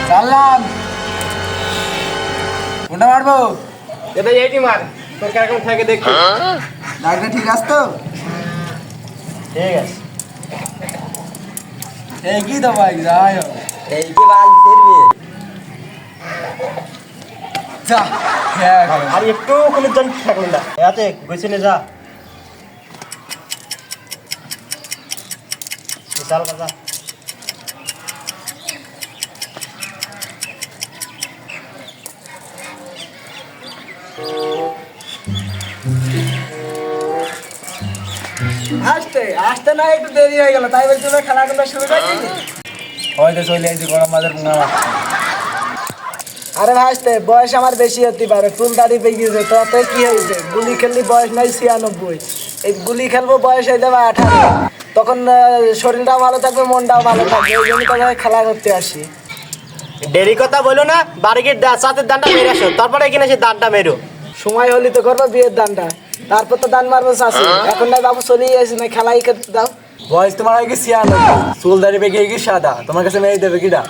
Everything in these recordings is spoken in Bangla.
চাললাম। কোনটা মারবো? এটা এইটি মার, তোর কিরকম থাকে দেখি। ডাকটা ঠিক আছে তো? ঠিক আছে। এই কি তো ভাই যাই হোক। এই কি বাল ফিরবি যা হ্যাঁ খাবে। আর একটু কোনো জন থাকলো না, এতে গুছিয়ে যা। চাল কাজা আসতে আসতে না একটু দেরি হয়ে গেল, তাই বলছি খেলাগুলো শুরু করে দিলি। হয়তো চলে এসেছি গরম বাজার পুঙ্গা মারতে। আরে ভাসতে বয়স আমার বেশি হতে পারে, চুল দাড়ি পেয়ে গিয়েছে, তাতে কি হয়েছে? গুলি খেললি বয়স নাই 96, এই গুলি খেলবো বয়স হয়ে যাবে 18, তখন শরীরটাও ভালো থাকবে, মনটাও ভালো থাকবে, ওই জন্য তাদের খেলা করতে আসি। দেরি কথা বলো না, বাড়ি গিয়ে চাঁদের দানটা মেরে আসো, তারপরে এখানে এসে দানটা মেরো। সময় হলি তো করবো বিয়ের দানটা, তারপর তো দান মারবো চাষি। এখন না বাবু চলেই আসি, না খেলাই করতে দাও। বয়স তোমার আগে 96, চুল দাড়ি পেকে কি সাদা, তোমার কাছে মেয়ে দেবে কিনা?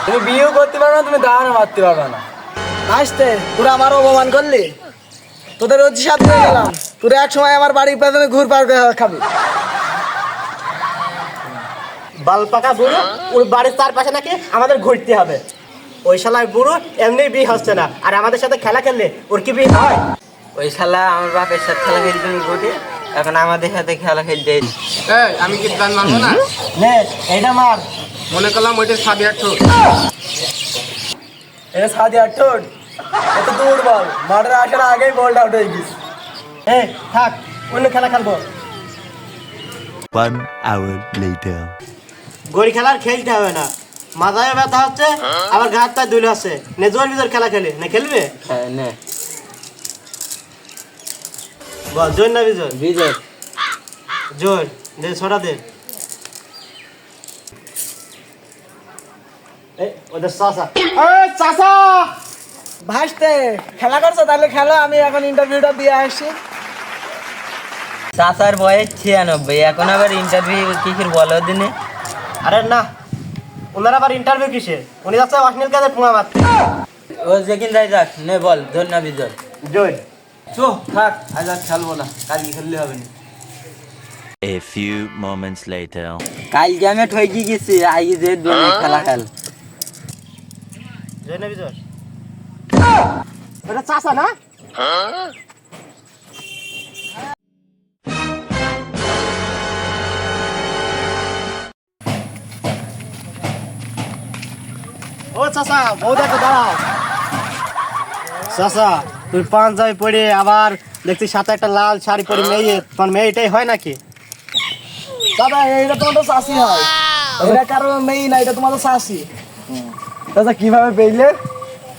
তুমি বিয়েও করতে পারবে না, তুমি দানও মারতে পারবে না। আসতে তোরা আমার অপমান করলি, তোদের অভিশাপ দিয়ে গেলাম, তোরা এক সময় আমার বাড়ির পেছনে ঘুর পার খাবি। বাল পাকা বুড়ো, ওর বাড়ির চারপাশে নাকি আমাদের ঘুরতে হবে। ওই শালায় বুড়ো এমনি বিয়ে হচ্ছে না, আর আমাদের সাথে খেলা খেললে ওর কি বিয়ে হয়? ওই শালা আমার বাপের সাথে খেলা খেলতে ঘটে, এখন আমাদের সাথে খেলা খেলতে এসেছে। আমি কি গান মারবো না? নে এইটা মার। মনে করলাম ওইটা সাবি আট এটা সাদি আঠোট, এত দূর বল, মাঠের আসার আগেই বলটা আউট হয়ে গেছে। থাক, অন্য খেলা খেলবো। 1 hour later. গড়ি খেলার খেলতে হবে না, মাথায় ব্যথা হচ্ছে, আবার ঘাট পায়ে দুলে আছে। নে জোর ভিতর খেলা খেলে, না খেলবে? হ্যাঁ নে বল জোর না বিজোর? বিজয় জোর দে, ছড়া দে। ওদের চাচা, চাচা ভাসতে খেলা করছো? তাহলে খেলো, আমি এখন ইন্টারভিউটা দিয়ে আসছি। চাচার বয়স 96, এখন আবার ইন্টারভিউ কিসের বলো দিনে? আরে না, ওনার আবার ইন্টারভিউ কিসের? উনি যাচ্ছে অশ্লীল কাজে পুঙা মারতে। ও যেদিন যাই যাক, নে বল ধর না বিজয়। জোর চো থাক, আজ আর খেলবো না, কালকে খেললে হবে না। A few moments later. কালকে আমি ঠকি গেছি, আই যে খেলা খেল। জয় না বিজয়? ওটা চাচা না? ও চাচা, বউ দেখো, দাঁড়াও। চাচা তুই পাঞ্জাবি পরে আবার দেখছি সাথে একটা লাল শাড়ি পরে মেয়ে, তোমার মেয়ে এটাই হয় নাকি? দাদা এইটা তোমার তো চাষি হয়, এটা কারো মেয়ে না, এটা তোমার তো চাষি। দাদা কিভাবে পেইলে?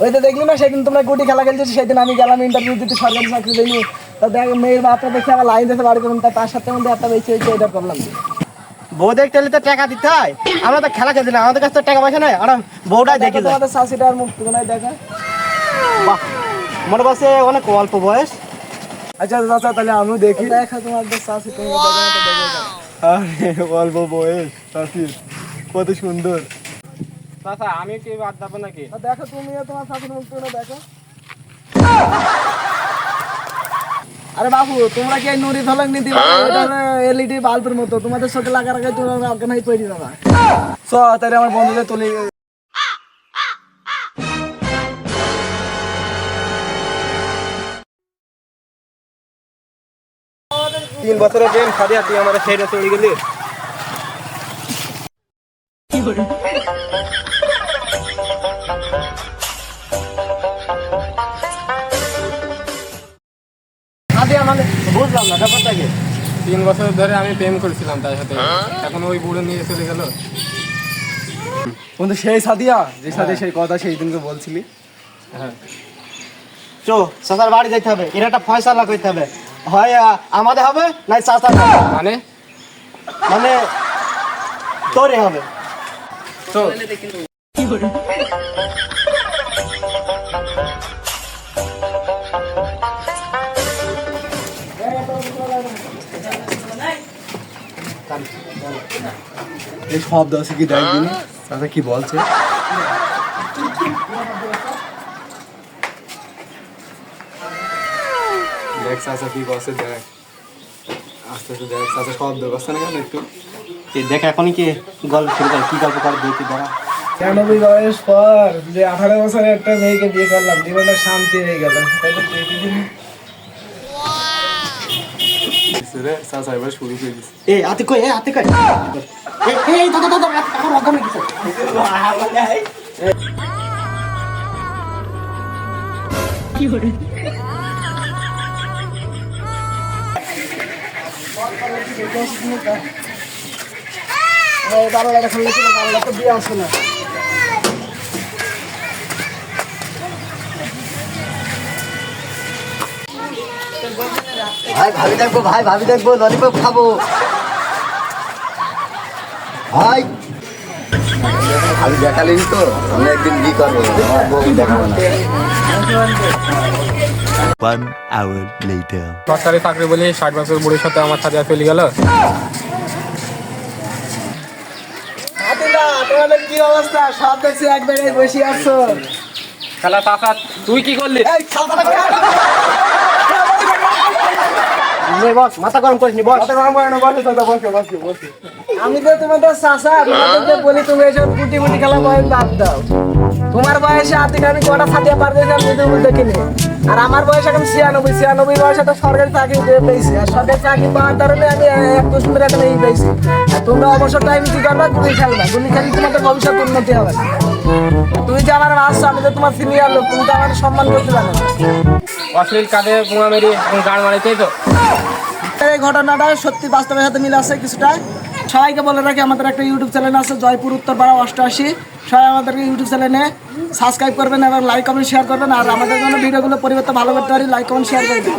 ওই তো দেখলি না সেদিন তোমরা গুটি খেলা খেলছো, সেদিন আমি গেলাম ইন্টারভিউ দিতে, সরকারি চাকরি দিইনি, তা দেখ মেয়ের বাপটা দেখে আমার লাইন দিতে পারি, তার সাথে মধ্যে একটা বেশি হয়েছে, এটা করলাম। বউ দেখতে হলে তো টাকা দিতে হয়, আমরা তো খেলা খেলছি না, আমাদের কাছে তো টাকা পয়সা নাই, আর বউটাই দেখি যায়। তোমাদের চাষিটার মুখ তো নাই দেখা। বাহ, মনে বসে অনেক অল্প বয়স। আচ্ছা চাচা তাহলে আমিও দেখি। দেখো তোমাদের চাষি, তুমি অল্প বয়স চাষির কত সুন্দর। চাচা আমি কি বাদ যাবো নাকি? দেখো তুমিও তোমার চাষির মুখ তো দেখো। আরে বাবু তোমরা কি এই নুরি ধলক নীতি এলইডি বাল্বের মতো, তোমাদের চোখে লাগার আগে তোমরা অর্গানাইজ তৈরি যাবা। চ তাহলে আমার বন্ধুদের তুলে। 3 বছরের প্রেম সাদিয়া, তুই আমার ছেড়ে চলে গেলি। বুঝলাম না ব্যাপারটা কি। 3 বছর ধরে আমি প্রেম করেছিলাম তার সাথে, এখন ওই বুড়ো নিয়ে চলে গেল। বন্ধু সেই সাদিয়া, যে সাদিয়া সেই কথা সেই দিনকে বলছিলি। হ্যাঁ চো চাচার বাড়ি যেতে হবে, এর একটা ফয়সালা করতে হবে, হয় আমাদের হবে নাই চাচার হবে। মানে মানে তোরে হবে। তো এই শব্দ আছে কি দেখ দিন চাচা কি বলছে। দেখ চাচা কি বসে, দেখ আস্তে আস্তে দেখ চাচা শব্দ করছে না কেন একটু। দেখ এখনই কি গল্প শুরু করে, কি গল্প করে দেখি দাঁড়া। 96 বয়স পর যে 18 বছরের একটা মেয়েকে বিয়ে করলাম, জীবনে শান্তি হয়ে গেল। তাই তো প্রতিদিন রে চাচা এবার শুরু করে দিচ্ছে। এই আতে কই, এই দাদা এখন অজ্ঞান হয়ে গেছে। বাংলা এখন লিখে বাংলা তো বিয়ে আসে না। ভাই ভাবি দেখবো, ভাই ভাবি দেখবো, ললিপপ খাবো ভাই। ভাবি দেখালেন তো, আমি একদিন বিয়ে করবো, আমার বউ দেখাবো না। 1 hour later. সরকারি চাকরি বলে 60 বছর বুড়ির সাথে আমার সাথে চলে গেল। আতিলা, তোমাদের কি অবস্থা? সব দেখছি এক জায়গায় বসে আছো। শালা চাচা তুই কি করলি? এই ছাতাটা কে? বস মাথা গরম করিস নি, বস। আমি তো তোমাদের চাচা, তোমাদেরকে বলি তুমি এসব কুটি মুটি খেলা বয়স বাদ দাও। তোমার বয়সে আতিকে আমি কটা ছাতিয়া পার করেছি আমি নিজে দেখিনি। আর আমার বয়স এখন 96 বয়সে তো সরকারি চাকরি পেয়েছি। আর সরকারি চাকরি পাওয়ার কারণে আমি একটু সুন্দর একটা মেয়ে পেয়েছি। আর তোমরা অবসর টাইম কি করবা? গুলি খেলবা। গুলি খেলে তোমাদের ভবিষ্যৎ উন্নতি হবে না। তুমি যে আমার আসছো, আমি তো তোমার সিনিয়র লোক, তুমি তো আমার সম্মান করতে জানো না। অশ্লীল কাজে বোমা মেরে গাড় মারিতেই তো। এই ঘটনাটা সত্যি বাস্তবের সাথে মিল আছে কিছুটা। সবাইকে বলে রাখি আমাদের একটা ইউটিউব চ্যানেল আছে, জয়পুর উত্তরপাড়া 88। সবাই আমাদেরকে ইউটিউব চ্যানেলে সাবস্ক্রাইব করবেন এবং লাইক কমেন্ট শেয়ার করবেন। আর আমাদের জন্য ভিডিওগুলো পরিবর্তন ভালো করতে পারি, লাইক কমেন্ট শেয়ার করে দিন।